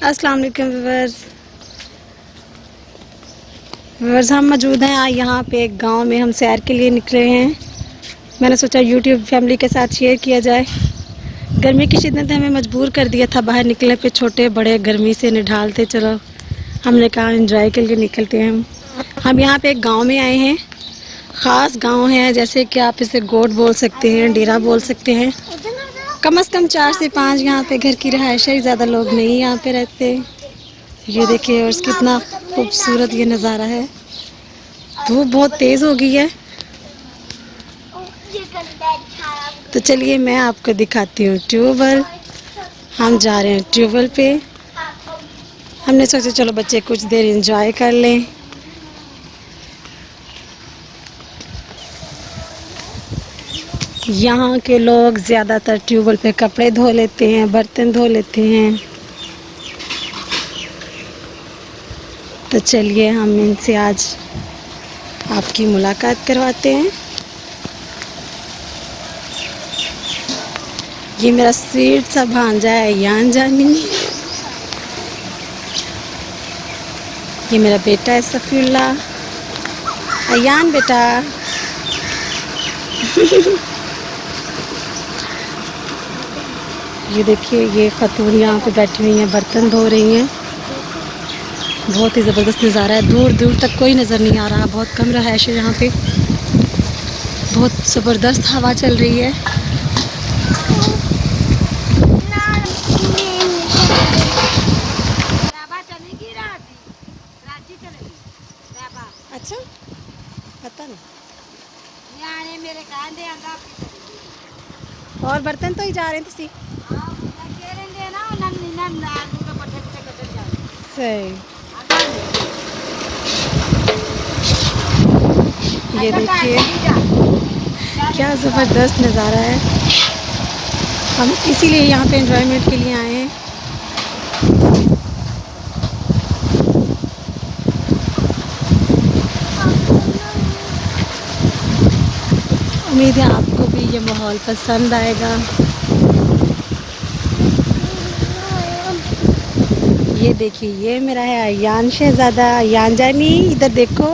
अस्सलाम वालेकुम व्यूअर्स, हम मौजूद हैं यहाँ पे एक गांव में। हम सैर के लिए निकले हैं। मैंने सोचा यूट्यूब फैमिली के साथ शेयर किया जाए। गर्मी की शिद्दत ने हमें मजबूर कर दिया था बाहर निकलने पे। छोटे बड़े गर्मी से निढालते चलो, हमने कहा एंजॉय के लिए निकलते हैं। हम यहाँ पे एक गांव में आए हैं। ख़ास गांव है, जैसे कि आप इसे गोट बोल सकते हैं, डेरा बोल सकते हैं। कम से कम 4 से 5 यहाँ पे घर की रहायश है, ज़्यादा लोग नहीं यहाँ पे रहते। ये देखिए और कितना खूबसूरत ये नज़ारा है। धूप बहुत तेज़ हो गई है, तो चलिए मैं आपको दिखाती हूँ ट्यूबवेल। हम जा रहे हैं ट्यूबवेल पे। हमने सोचा चलो बच्चे कुछ देर एंजॉय कर लें। यहाँ के लोग ज़्यादातर ट्यूबवेल पे कपड़े धो लेते हैं, बर्तन धो लेते हैं। तो चलिए हम इनसे आज आपकी मुलाकात करवाते हैं। ये मेरा स्वीट सा भांजा है अयान जानी। ये मेरा बेटा है सफीउल्ला। अयान बेटा ये देखिए, ये खतून यहाँ पे बैठी हुई हैं, बर्तन धो रही हैं। बहुत ही ज़बरदस्त नज़ारा है। दूर दूर तक कोई नज़र नहीं आ रहा। बहुत कम रहायश है यहाँ पे। बहुत ज़बरदस्त हवा चल रही है। अच्छा, पता नहीं। और बर्तन तो ही जा रहे हैं तुसी? सही। ये देखिए क्या ज़बरदस्त नज़ारा है। हम इसीलिए यहाँ पे एंजॉयमेंट के लिए आए हैं। उम्मीद है आपको भी ये माहौल पसंद आएगा। ये देखिए, ये मेरा है अयान शहजादा। अयान जानी इधर देखो।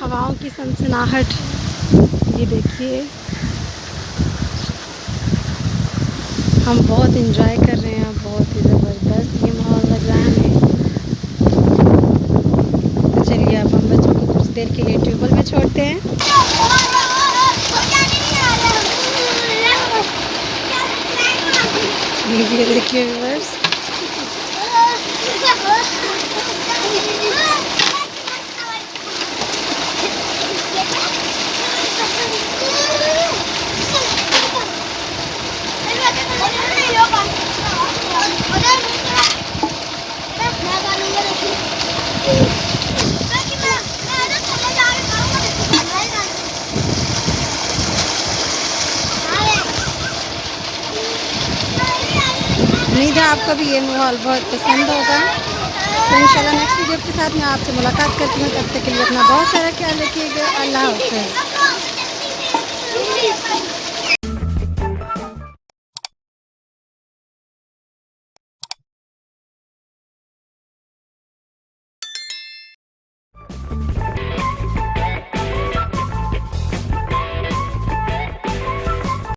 हवाओं की सनसनाहट ये देखिए। हम बहुत एंजॉय कर रहे हैं। बहुत ही ज़बरदस्त ये माहौल लग रहा है हमें। तो चलिए अब हम बच्चों को कुछ देर के लिए ट्यूबवेल में छोड़ते हैं। ये देखिए व्यूअर्स, उम्मीद है आपको भी ये माहौल बहुत पसंद होगा। तो इंशाल्लाह नेक्स्ट वीडियो के साथ मैं आपसे मुलाकात करती हूँ। तब तक के लिए अपना बहुत सारा ख्याल रखिएगा। अल्लाह हाफ़िज़।